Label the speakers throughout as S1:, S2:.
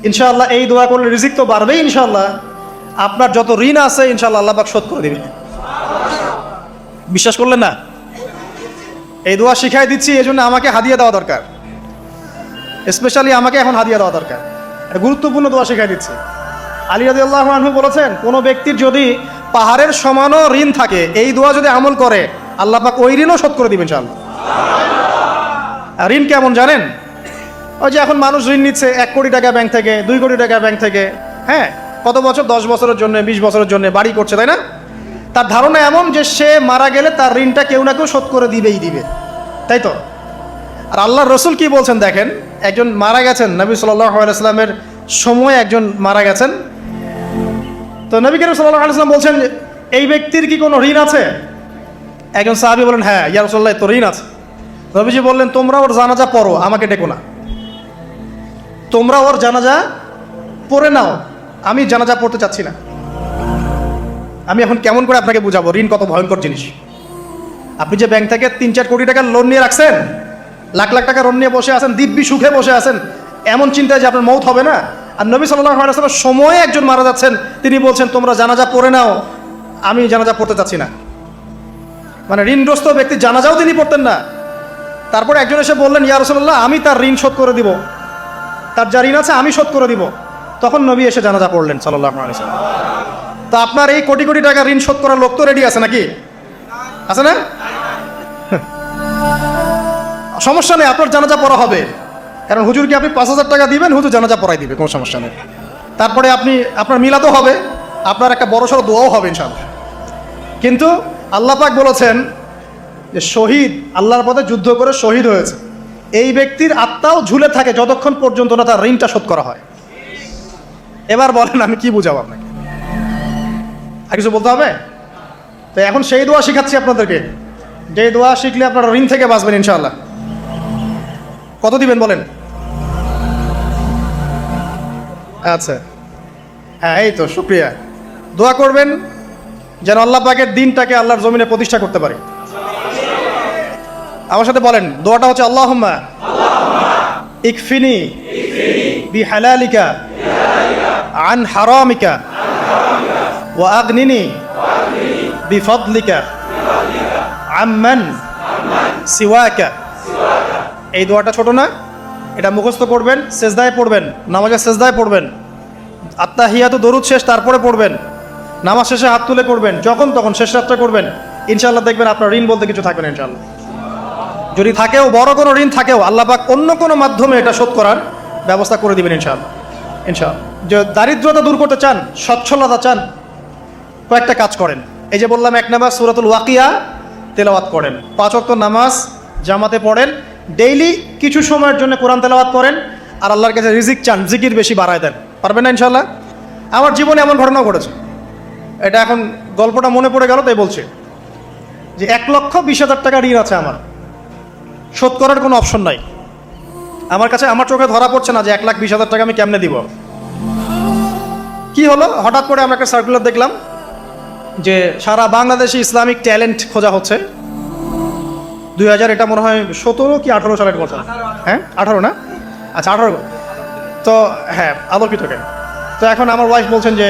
S1: ইনশাআল্লাহ এই দোয়া করলে রিজিক তো বাড়বেই ইনশাআল্লাহ, আপনার যত ঋণ আছে ইনশাআল্লাহ আল্লাহ পাক শোধ করে দিবে। বিশ্বাস করলেন না? এই দোয়া শিখাই দিচ্ছি, এই জন্য আমাকে হাদিয়া দেওয়া দরকার, স্পেশালি আমাকে এখন হাদিয়া দেওয়া দরকার। একটা গুরুত্বপূর্ণ দোয়া শিখাই দিচ্ছি। আলী রাদিয়াল্লাহু আনহু বলেছেন, কোনো ব্যক্তির যদি পাহাড়ের সমানও ঋণ থাকে, এই দোয়া যদি আমল করে আল্লাহ পাক ওই ঋণও শোধ করে দিবেন ইনশাআল্লাহ। আর ঋণ কেমন জানেন? ওই যে এখন মানুষ ঋণ নিচ্ছে 1 কোটি টাকা ব্যাংক থেকে, 2 কোটি টাকা ব্যাংক থেকে, হ্যাঁ, কত বছর, 10 বছরের জন্য, 20 বছরের জন্য বাড়ি করছে, তাই না? তার ধারণা এমন যে সে মারা গেলে তার ঋণটা কেউ না কেউ শোধ করে দিবেই দিবে, তাই তো? আর আল্লাহর রসুল কি বলছেন দেখেন, একজন মারা গেছেন, নবী সাল্লাল্লাহু আলাইহি ওয়াসাল্লামের সময় একজন মারা গেছেন। তো নবী করিম সাল্লাল্লাহু আলাইহি ওয়াসাল্লাম বলছেন, এই ব্যক্তির কি কোনো ঋণ আছে? একজন সাহাবী বলেন, হ্যাঁ ইয়া রাসূলুল্লাহ, তো ঋণ আছে। নবীজি বললেন, তোমরা ওর জানাজা পড়ো, আমাকে ডেকো না। তোমরা ওর জানাজা পড়ে নাও, আমি জানাজা পড়তে চাচ্ছি না। আমি এখন কেমন করে আপনাকে বুঝাবো ঋণ কত ভয়ঙ্কর জিনিস? আপনি যে ব্যাংক থেকে 3-4 কোটি টাকার লোন নিয়ে রাখছেন, লাখ লাখ টাকা লোন নিয়ে বসে আছেন, দিব্যি সুখে বসে আছেন, এমন চিন্তায় যে আপনার মৌত হবে না। আর নবী সাল্লাল্লাহু আলাইহি ওয়াসাল্লাম সময়ে একজন মারা যাচ্ছেন, তিনি বলছেন তোমরা জানাজা পড়ে নাও, আমি জানাজা পড়তে চাচ্ছি না। মানে ঋণগ্রস্ত ব্যক্তি জানাজাও তিনি পড়তেন না। তারপর একজন এসে বললেন, ইয়া রাসূলুল্লাহ, আমি তার ঋণ শোধ করে দিব, তার যা ঋণ আছে আমি শোধ করে দিব। তখন নবী এসে জানাজা পড়লেন সাল্লাল্লাহু আলাইহি ওয়াসাল্লাম। তো আপনার এই কোটি কোটি টাকা ঋণ শোধ করার লোক তো রেডি আছে নাকি? আছে না? সমস্যা নেই, আপনার জানাজা পড়া হবে। কারণ হুজুরকে আপনি 5,000 টাকা দিবেন, হুজুর জানাজা পড়াই দিবে, কোনো সমস্যা নেই। তারপরে আপনার মিলাদও হবে, আপনার একটা বড়সড় দোয়াও হবে ইনশাআল্লাহ। কিন্তু আল্লাহ পাক বলেছেন যে শহীদ, আল্লাহর পথে যুদ্ধ করে শহীদ হয়েছে, এই ব্যক্তির আত্মাও ঝুলে থাকে যতক্ষণ পর্যন্ত না তার ঋণটা শোধ করা হয়। এবার বলেন আমি কি বুঝাবো আপনাকে? আর কিছু বলতে হবে? তো এখন সেই দোয়া শিখাচ্ছি আপনাদেরকে, যে দোয়া শিখলে আপনারা ঋণ থেকে বাঁচবেন ইনশাআল্লাহ। কত দিবেন বলেন? আচ্ছা, হ্যাঁ, এই তো শুকরিয়া। দোয়া করবেন যেন আল্লাহ পাকের দিনটাকে আল্লাহর জমিনে প্রতিষ্ঠা করতে পারি। আমার সাথে বলেন, দোয়াটা হচ্ছে আল্লাহুম্মা ইকফিনি বিহালালিকা আন হারামিকা ওয়া আগনিনি বিফদলিকা আম্মান সিওয়াকা। এই দোয়াটা ছোট না, এটা মুখস্থ করবেন, সেজদায় পড়বেন, নামাজের সেজদায় পড়বেন, আত্তাহিয়াতু দরুদ শেষ তারপরে পড়বেন, নামাজ শেষে হাত তুলে করবেন, যখন তখন শেষ রাতটা করবেন, ইনশাআল্লাহ দেখবেন আপনার ঋণ বলতে কিছু থাকবে না ইনশাআল্লাহ। যদি থাকেও, বড় কোনো ঋণ থাকেও, আল্লাহ পাক অন্য কোনো মাধ্যমে এটা শোধ করার ব্যবস্থা করে দিবেন ইনশাআল্লাহ। ইনশাআল্লাহ। যে দারিদ্রতা দূর করতে চান, সচ্ছলতা চান, কয়েকটা কাজ করেন। এই যে বললাম, 1 নাম্বার সূরাতুল ওয়াকিয়া তেলাওয়াত করেন, 5 ওয়াক্ত নামাজ জামাতে পড়েন, ডেইলি কিছু সময়ের জন্য কোরআন তেলাওয়াত করেন, আর আল্লাহর কাছে রিজিক চান, জিকির বেশি বাড়ায় দেন। পারবেন না ইনশাআল্লাহ? আমার জীবনে এমন ঘটনাও ঘটেছে, এটা এখন গল্পটা মনে পড়ে গেল তাই বলছে, যে 1,20,000 টাকা ঋণ আছে আমার, শোধ করার কোনো অপশন নাই আমার কাছে। আমার চোখে ধরা পড়ছে না যে 1,20,000 টাকা আমি কেমনে দিব। কি হলো, হঠাৎ করে আমরা একটা সার্কুলার দেখলাম যে সারা বাংলাদেশে ইসলামিক ট্যালেন্ট খোঁজা হচ্ছে। 2000, এটা মনে হয় 17 কি 18 সালের কথা, হ্যাঁ 18 না, আচ্ছা 18। তো হ্যাঁ, আলোকিতকে। তো এখন আমার ওয়াইফ বলছেন যে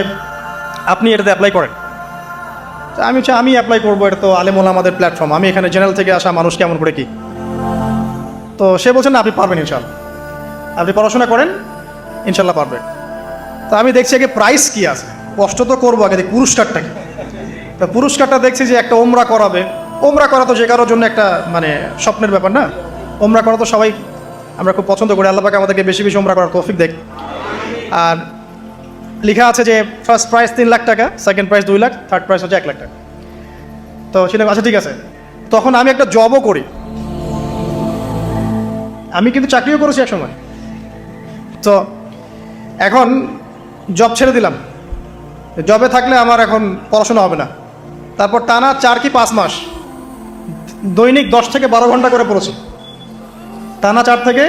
S1: আপনি এটাতে অ্যাপ্লাই করেন। তো আমি অ্যাপ্লাই করবো, এটা তো আলেম ওলামাদের প্ল্যাটফর্ম, আমি এখানে জেনারেল থেকে আসা মানুষ কেমন করে কি। তো সে বলছেন না, আপনি পারবেন ইনশাআল্লাহ, আপনি পড়াশোনা করেন, ইনশাআল্লাহ পারবেন। তো আমি দেখছি আগে প্রাইস কি আছে, কষ্ট তো করবো, আগে দেখি পুরস্কারটা কি। তো পুরস্কারটা দেখছি যে একটা ওমরা করাবে। ওমরা করা তো যে কারোর জন্য একটা মানে স্বপ্নের ব্যাপার না, ওমরা করা তো সবাই আমরা খুব পছন্দ করি। আল্লাহ পাক আমাদেরকে বেশি বেশি ওমরা করার তৌফিক দেখ। আর লেখা আছে যে ফার্স্ট প্রাইজ 3 লাখ টাকা, second prize 2 lakh, third prize হচ্ছে 1 লাখ টাকা। তো সেটা আচ্ছা ঠিক আছে। তখন আমি একটা জবও করি, আমি কিন্তু চাকরিও করেছি এক সময়। তো এখন জব ছেড়ে দিলাম, জবে থাকলে আমার এখন পড়াশোনা হবে না। তারপর টানা 4 কি 5 মাস দৈনিক 10 থেকে 12 ঘন্টা করে পড়েছি, টানা 4 থেকে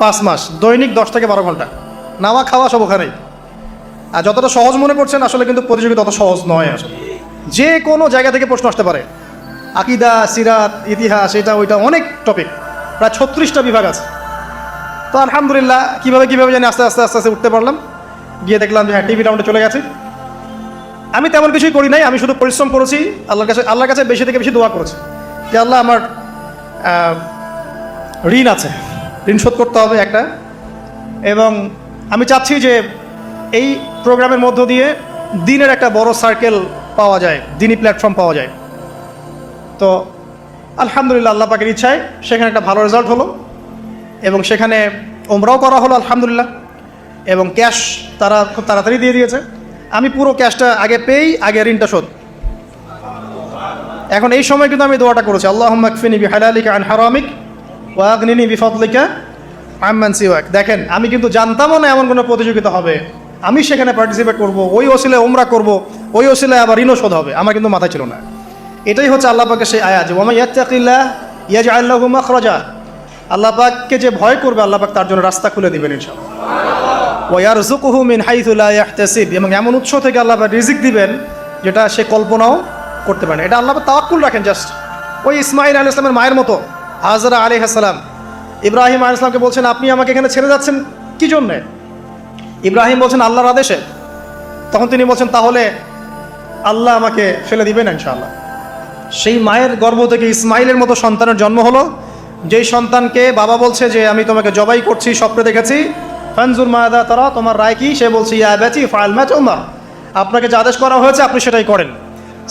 S1: 5 মাস দৈনিক 10 থেকে 12 ঘন্টা, নাওয়া খাওয়া সব ওখানেই। আর যতটা সহজ মনে করছেন আসলে কিন্তু প্রতিযোগিতা তত সহজ নয়। আসলে যে কোনো জায়গা থেকে প্রশ্ন আসতে পারে, আকীদা, সিরাত, ইতিহাস, এটা ওইটা অনেক টপিক, প্রায় 36টা বিভাগ আছে। তো আলহামদুলিল্লাহ কীভাবে জানি আস্তে আস্তে উঠতে পারলাম। গিয়ে দেখলাম যে হ্যাঁ টিভি রাউন্ডে চলে গেছে। আমি তেমন কিছুই করি নাই, আমি শুধু পরিশ্রম করেছি, আল্লাহর কাছে বেশি থেকে বেশি দোয়া করেছি যে আল্লাহ আমার ঋণ আছে, ঋণ শোধ করতে হবে একটা, এবং আমি চাচ্ছি যে এই প্রোগ্রামের মধ্য দিয়ে দিনের একটা বড় সার্কেল পাওয়া যায়, দিনই প্ল্যাটফর্ম পাওয়া যায়। তো আলহামদুলিল্লাহ আল্লাহ পাকের ইচ্ছায় সেখানে একটা ভালো রেজাল্ট হলো এবং সেখানে ওমরাও করা হলো আলহামদুলিল্লাহ, এবং ক্যাশ তারা খুব তাড়াতাড়ি দিয়ে দিয়েছে। আমি পুরো ক্যাশটা আগে পেয়েই আগে ঋণটা শোধ। এখন এই সময় কিন্তু আমি দোয়াটা করেছি, আল্লাহুম্মা কফিনি বিহালালিকা আন হারামিক ওয়া আগনিনি বিফাদলিকা আম্মান সিওয়াক। দেখেন আমি কিন্তু জানতামও না এমন কোনো প্রতিযোগিতা হবে, আমি সেখানে পার্টিসিপেট করব, ওই ওসিলায় ওমরা করব, ওই ওসিলায় আবার ঋণও শোধ হবে, আমার কিন্তু মাথায় ছিল না। এটাই হচ্ছে আল্লাহ পাকের সেই আয়াত, ওয়া মান ইয়াত্তাকিল্লাহ ইয়াজআল লাহু মাখরাজা। আল্লাহ পাককে যে ভয় করবে আল্লাহ পাক তার জন্য রাস্তা খুলে দিবেন ইনশাআল্লাহ। ওয়া ইয়ারযুকুহু মিন হাইথু লা ইয়াহতাসিব, এবং এমন উৎস থেকে আল্লাহ পাক রিজিক দিবেন যেটা সে কল্পনাও করতে পারে না। এটা আল্লাহ পাক তাওয়াক্কুল রাখেন জাস্ট। ওই ইসমাঈল আলাইহিস সালামের মায়ের মতো হাজরা আলাইহিস সালাম ইব্রাহিম আলাইহিস সালামকে বলছেন আপনি আমাকে এখানে ছেড়ে যাচ্ছেন কি জন্যে? ইব্রাহিম বলছেন আল্লাহর আদেশে। তখন তিনি বলছেন তাহলে আল্লাহ আমাকে ফেলে দিবেন ইনশাআল্লাহ। সেই মায়ের গর্ভ থেকে ইসমাইলের মতো সন্তানের জন্ম হলো, যেই সন্তানকে বাবা বলছে যে আমি তোমাকে জবাই করছি, স্বপ্নে দেখেছি, ফানজুর মাদা তারা, তোমার রায় কি? সে বলছে ইয়া আবাতি ফাআল মা তু'মার, আপনাকে যে আদেশ করা হয়েছে আপনি সেটাই করেন।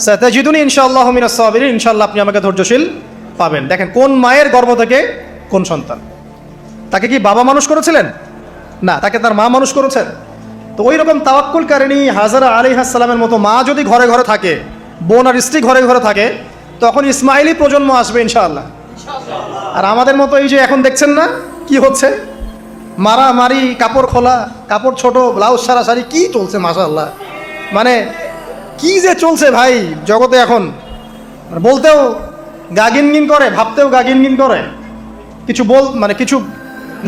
S1: সাতাজিদুনি ইনশাআল্লাহু মিনাস সাবিরিন, ইনশাআল্লাহ আপনি আমাকে ধৈর্যশীল পাবেন। দেখেন কোন মায়ের গর্ভ থেকে কোন সন্তান। তাকে কি বাবা মানুষ করেছিলেন? না, তাকে তার মা মানুষ করেছেন। তো ওই রকম তাওয়াক্কুলকারিনী হাজরা আলাইহিস সালামের মতো মা যদি ঘরে ঘরে থাকে, বোন আর স্ত্রী ঘরে ঘরে থাকে, তখন ইসমাইলি প্রজন্ম আসবে ইনশাআল্লাহ। আর আমাদের মতো এই যে এখন দেখছেন না কি হচ্ছে, মারামারি, কাপড় খোলা, কাপড় ছোট, ব্লাউজ সারা সারি, কি চলছে মাশাআল্লাহ। মানে কি যে চলছে ভাই জগতে এখন, বলতেও গা গিনগিন করে, ভাবতেও গা গিনগিন করে। কিছু কিছু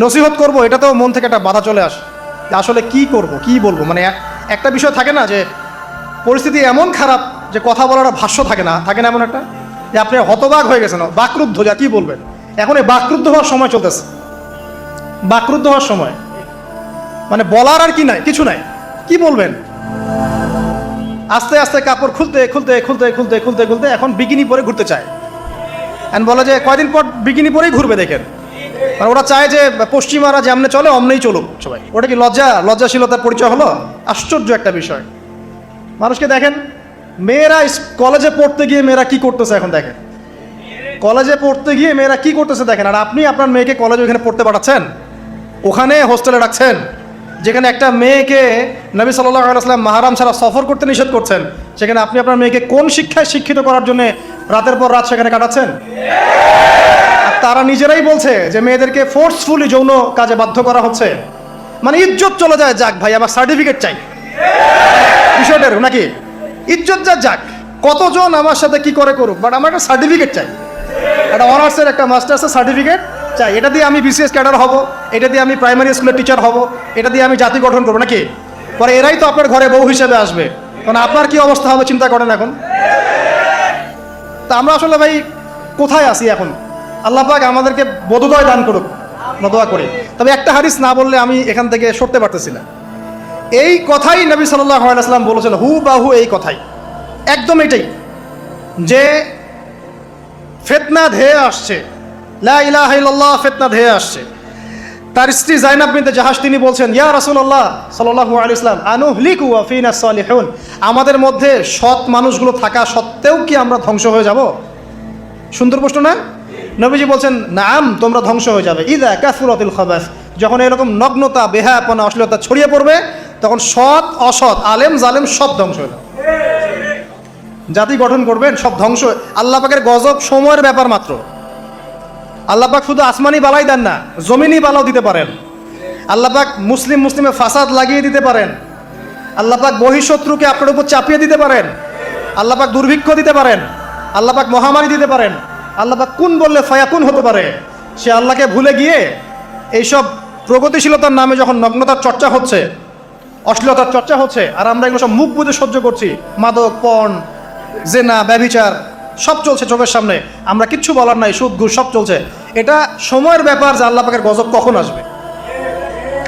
S1: নসিহত করব, এটাতেও মন থেকে একটা বাধা চলে আসে যে আসলে কি করব, কি বলবো। মানে একটা বিষয় থাকে না যে পরিস্থিতি এমন খারাপ যে কথা বলার ভাষ্য থাকে না এমন একটা, যে আপনি হতবাক হয়ে গেছেন, বাকরুদ্ধ, যা কি বলবেন। এখন এই বাকরুদ্ধ হওয়ার সময় চলতেছে, বাকরুদ্ধ হওয়ার সময়, মানে বলার আর কি নাই, কিছু নাই, কি বলবেন। আস্তে আস্তে কাপড় খুলতে খুলতে খুলতে খুলতে খুলতে খুলতে এখন বিকিনি পরে ঘুরতে চায়, এখন বলে যে কয়দিন পর বিকিনি পরেই ঘুরবে। দেখেন মানে ওরা চায় যে পশ্চিমারা যেমনে চলে অমনেই চলুক সবাই। ওটা কি লজ্জাশীলতার পরিচয় হলো? আশ্চর্য একটা বিষয়। মানুষকে দেখেন, মেয়েরা কলেজে পড়তে গিয়ে মেয়েরা কি করতেছে এখন দেখেন, কলেজে পড়তে গিয়ে মেয়েরা কি করতেছে দেখেন। আর আপনি আপনার মেয়েকে কলেজে ওখানে পড়তে পাঠাচ্ছেন, ওখানে হোস্টেলে রাখছেন, যেখানে একটা মেয়েকে নবী সাল্লাল্লাহু আলাইহি ওয়াসাল্লাম মাহরাম ছাড়া সফর করতে নিষেধ করছেন, সেখানে আপনি আপনার মেয়েকে কোন শিক্ষায় শিক্ষিত করার জন্য রাতের পর রাত সেখানে কাটাচ্ছেন? আর তারা নিজেরাই বলছে যে মেয়েদেরকে ফোর্সফুলি যৌন কাজে বাধ্য করা হচ্ছে। মানে ইজ্জত চলে যায়, যাক ভাই আমার সার্টিফিকেট চাই, বিষয়টার নাকি ইজ্জত যাক, কতজন আমার সাথে কি করে করুক, বাট আমার একটা সার্টিফিকেট চাই, একটা অনার্সের একটা মাস্টার্সের সার্টিফিকেট চাই। এটা দিয়ে আমি বিসিএস ক্যাডার হব, এটা দিয়ে আমি প্রাইমারি স্কুলের টিচার হব, এটা দিয়ে আমি জাতি গঠন করবো নাকি? পরে এরাই তো আপনার ঘরে বউ হিসেবে আসবে, কারণ আপনার কি অবস্থা হবে চিন্তা করেন এখন। তা আমরা আসলে ভাই কোথায় আসি এখন? আল্লাহ পাক আমাদেরকে বোধোদয় দান করুক, দোয়া করি। তবে একটা হাদিস না বললে আমি এখান থেকে সরতে পারতেছি না। এই কথাই নবী সাল্লাল্লাহু আলাইহি ওয়াসাল্লাম বলেছেন, হুবাহু এই কথাই, একদম এটাই, যে ফিতনা ধেয়ে আসছে, লা ইলাহা ইল্লাল্লাহ, ফিতনা ধেয়ে আসছে। তার স্ত্রী যায়নাব বিনতে জাহাশ তিনি বলছেন, ইয়া রাসূলুল্লাহ সাল্লাল্লাহু আলাইহি ওয়াসাল্লাম, আনুহলিকু ওয়া ফিনা সালিহুন, আমাদের মধ্যে সৎ মানুষগুলো থাকা সত্ত্বেও কি আমরা ধ্বংস হয়ে যাব? সুন্দর প্রশ্ন না? নবীজি বলছেন, নাম, তোমরা ধ্বংস হয়ে যাবে। ইদা কাসুরাতিল খাবাস, যখন এরকম নগ্নতা, বেহায়াপনা, অশ্লীলতা ছড়িয়ে পড়বে, তখন সৎ অসৎ, আলেম জালেম সব ধ্বংস হয়ে যাবে। জাতি গঠন করবেন সব ধ্বংস। আল্লাহ পাকের গজব সময়ের ব্যাপার মাত্র। আল্লাহ পাক শুধু আসমানি বালাই দেন না, জমিনি বালাও দিতে পারেন। আল্লাহ পাক মুসলিমে ফাসাদ লাগিয়ে দিতে পারেন। আল্লাহ পাক বহিঃশত্রুকে আপনার উপর চাপিয়ে দিতে পারেন। আল্লাহ পাক দুর্ভিক্ষ দিতে পারেন। আল্লাহ পাক মহামারী দিতে পারেন। আল্লাহ পাক কুন বললে ফায়াকুন হতে পারে। সে আল্লাহকে ভুলে গিয়ে এইসব প্রগতিশীলতার নামে যখন নগ্নতার চর্চা হচ্ছে, অশ্লীলতার চর্চা হচ্ছে, আর আমরা এগুলো সব মুখ বুঝে সহ্য করছি, মাদক, পর্ন, জেনা, ব্যভিচার সব চলছে চোখের সামনে, আমরা কিচ্ছু বলার নাই, সুদ ঘুষ সব চলছে। এটা সময়ের ব্যাপার যে আল্লাহ পাকের গজব কখন আসবে।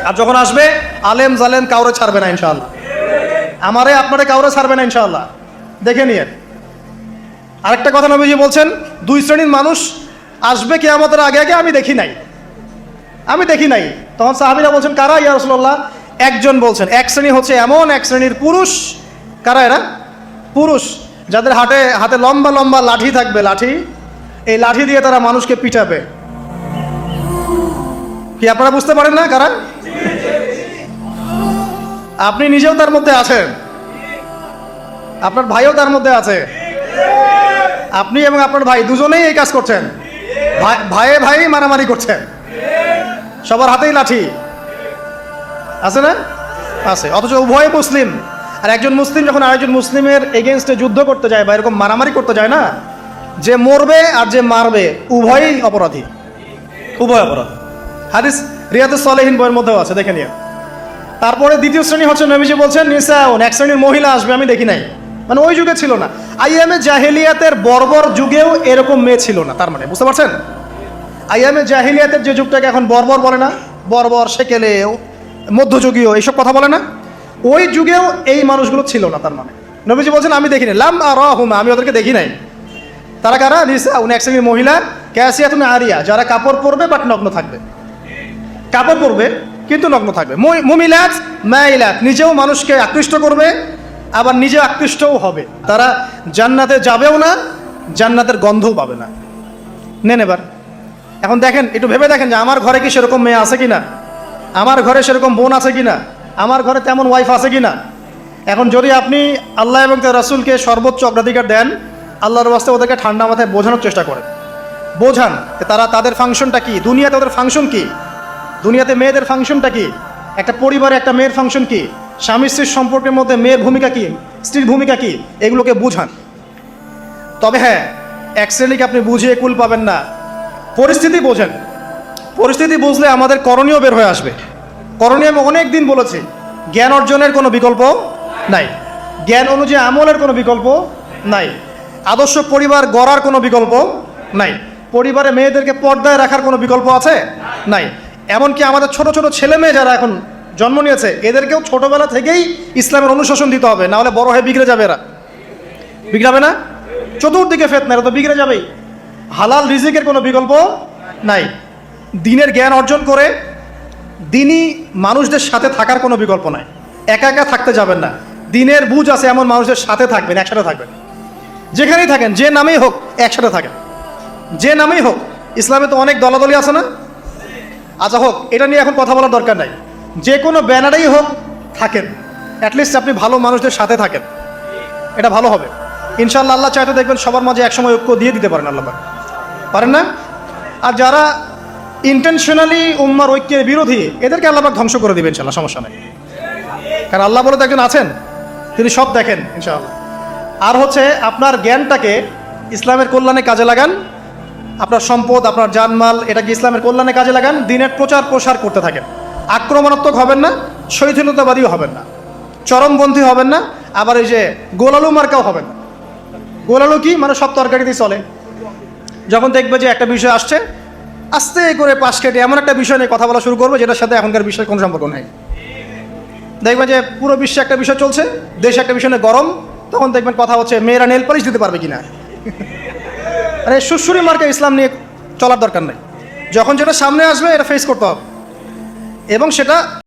S1: আর যখন আসবে আলেম জালেম কাউরে ছাড়বে না ইনশাআল্লাহ, আমারে আপনারে কাউরে ছাড়বে না ইনশাআল্লাহ, দেখে নিয়েন। আরেকটা কথা নবীজি বলছেন, দুই শ্রেণীর মানুষ আসবে কিয়ামতের আগে আগে, আমি দেখি নাই। তখন সাহাবীরা বলছেন, কারা ইয়া রাসূলুল্লাহ? একজন বলছেন, এক শ্রেণী হচ্ছে এমন এক শ্রেণীর পুরুষ। কারা এরা? পুরুষ, যাদের হাতে লম্বা লম্বা লাঠি থাকবে, লাঠি, এই লাঠি দিয়ে তারা মানুষকে পিটাবে। কি আপনারা বুঝতে পারেন না কারা? আপনি নিজেও তার মধ্যে আছেন, আপনার ভাইও তার মধ্যে আছে। আপনি এবং আপনার ভাই দুজনেই এই কাজ করছেন, ভাইয়ে ভাই মারামারি করছেন, সবার হাতেই লাঠি আছে না? আছে। অথচ উভয় মুসলিম, আর একজন মুসলিম যখন আরেকজন মুসলিমের এগেনস্টে যুদ্ধ করতে যায় বা এরকম মারামারি করতে যায় না, যে মরবে আর যে মারবে উভয়ই অপরাধী, উভয় অপরাধী। হাদিস রিয়াদুস সালেহিন বইয়ের মধ্যেও আছে, দেখে নিয়ে। তারপরে দ্বিতীয় শ্রেণী হচ্ছে, নবীজি বলছেন নিসাউন, এক শ্রেণীর মহিলা আসবে, আমি দেখি নাই। মানে ওই যুগে ছিল না, আইয়ামে জাহেলিয়াতের বর্বর যুগেও এরকম মেয়ে ছিল না। তার মানে বুঝতে পারছেন, আইয়ামে জাহেলিয়াতের যে যুগটাকে এখন বর্বর বলে না, বর্বর, সেকেলে, মধ্যযুগীয় এইসব কথা বলে না, ওই যুগেও এই মানুষগুলো ছিল না। তার মানে নবীজি বলছেন আমি দেখি নাই, লাম আরাহুমা, আমি ওদেরকে দেখি নাই। তারা কারা? নিসাউন, এক শ্রেণীর মহিলা, কাসিয়াতুন আরিয়া, যারা কাপড় পরবে বাট নগ্ন থাকবে, কাপড় পরবে কিন্তু নগ্ন থাকবে। মুমিলাত মাইলাত, নিজেও মানুষকে আকৃষ্ট করবে আবার নিজে আকৃষ্টও হবে। তারা জান্নাতে যাবেও না, জান্নাতের গন্ধও পাবে না। নেন এবার এখন দেখেন, একটু ভেবে দেখেন যে আমার ঘরে কি সেরকম মেয়ে আছে কিনা, আমার ঘরে সেরকম বোন আছে কিনা, আমার ঘরে তেমন ওয়াইফ আছে কিনা। এখন যদি আপনি আল্লাহ এবং তার রাসূলকে সর্বোচ্চ অগ্রাধিকার দেন, আল্লাহর ওয়াস্তে ওদেরকে ঠান্ডা মাথায় বোঝানোর চেষ্টা করেন, বোঝান তাদের ফাংশনটা কি, দুনিয়াতে ওদের ফাংশন কি, দুনিয়াতে মেয়েদের ফাংশনটা কি, একটা পরিবারে একটা মেয়ের ফাংশন কি, স্বামী স্ত্রীর সম্পর্কের মধ্যে মেয়ের ভূমিকা কি, স্ত্রীর ভূমিকা কি, এগুলোকে বুঝান। তবে হ্যাঁ, এক শ্রেণীকে আপনি বুঝিয়ে কুল পাবেন না, পরিস্থিতি বোঝেন। পরিস্থিতি বুঝলে আমাদের করণীয় বের হয়ে আসবে। করণীয় আমি অনেক দিন বলেছি, জ্ঞান অর্জনের কোনো বিকল্প নাই, জ্ঞান অনুযায়ী আমলের কোনো বিকল্প নাই, আদর্শ পরিবার গড়ার কোনো বিকল্প নাই, পরিবারে মেয়েদেরকে পর্দায় রাখার কোনো বিকল্প আছে? নাই। এমনকি আমাদের ছোট ছোট ছেলে মেয়ে যারা এখন জন্ম নিয়েছে, এদেরকেও ছোটবেলা থেকেই ইসলামের অনুশাসন দিতে হবে, না হলে বড় হয়ে বিগড়ে যাবে। এরা বিগড়াবে না? চতুর্দিকে ফিতনা, এরা তো বিগড়ে যাবেই। হালাল রিজিকের কোনো বিকল্প নাই, দ্বীনের জ্ঞান অর্জন করে দ্বীনি মানুষদের সাথে থাকার কোনো বিকল্প নাই। একা একা থাকতে যাবেন না, দ্বীনের বুঝ আছে এমন মানুষদের সাথে থাকবেন, একসাথে থাকবেন। যেখানেই থাকেন, যে নামেই হোক, একসাথে থাকেন, যে নামেই হোক। ইসলামে তো অনেক দলাদলি আছে না? আচ্ছা হোক, এটা নিয়ে এখন কথা বলার দরকার নাই, যে কোনো ব্যানারেই হোক থাকেন, অ্যাটলিস্ট আপনি ভালো মানুষদের সাথে থাকেন, এটা ভালো হবে ইনশাআল্লাহ। আল্লাহ চাইতে দেখবেন সবার মাঝে একসময় ঐক্য দিয়ে দিতে পারেন, আল্লাহ পারেন না? আর যারা ইন্টেনশনালি উম্মার ঐক্যের বিরোধী, এদেরকে আল্লাহ ধ্বংস করে দিবেন ইনশাআল্লাহ, সমস্যা নেই। কারণ আল্লাহ বলে তো একজন আছেন, তিনি সব দেখেন ইনশাআল্লাহ। আর হচ্ছে আপনার জ্ঞানটাকে ইসলামের কল্যাণে কাজে লাগান, আপনার সম্পদ, আপনার জানমাল, এটাকে ইসলামের কল্যাণে কাজে লাগান, দ্বীনের প্রচার প্রসার করতে থাকেন। আক্রমণাত্মক হবেন না, শৈথিলতাবাদীও হবেন না, চরমপন্থী হবেন না, আবার এই যে গোলালু মার্কাও হবেন না। গোলালু কি? মানে সব তরকারিতেই চলে। যখন দেখবে যে একটা বিষয় আসছে, আস্তে করে পাশ কেটে এমন একটা বিষয় নিয়ে কথা বলা শুরু করবে যেটার সাথে এখনকার বিষয়ের কোনো সম্পর্ক নেই। দেখবেন যে পুরো বিশ্বে একটা বিষয় চলছে, দেশে একটা বিষয় নিয়ে গরম, তখন দেখবেন কথা হচ্ছে মেয়েরা নেল পালিশ দিতে পারবে কিনা। আরে সুশ্রী মার্কা ইসলাম নিয়ে চলার দরকার নেই। যখন যেটা সামনে আসবে এটা ফেস করতে হবে এবং সেটা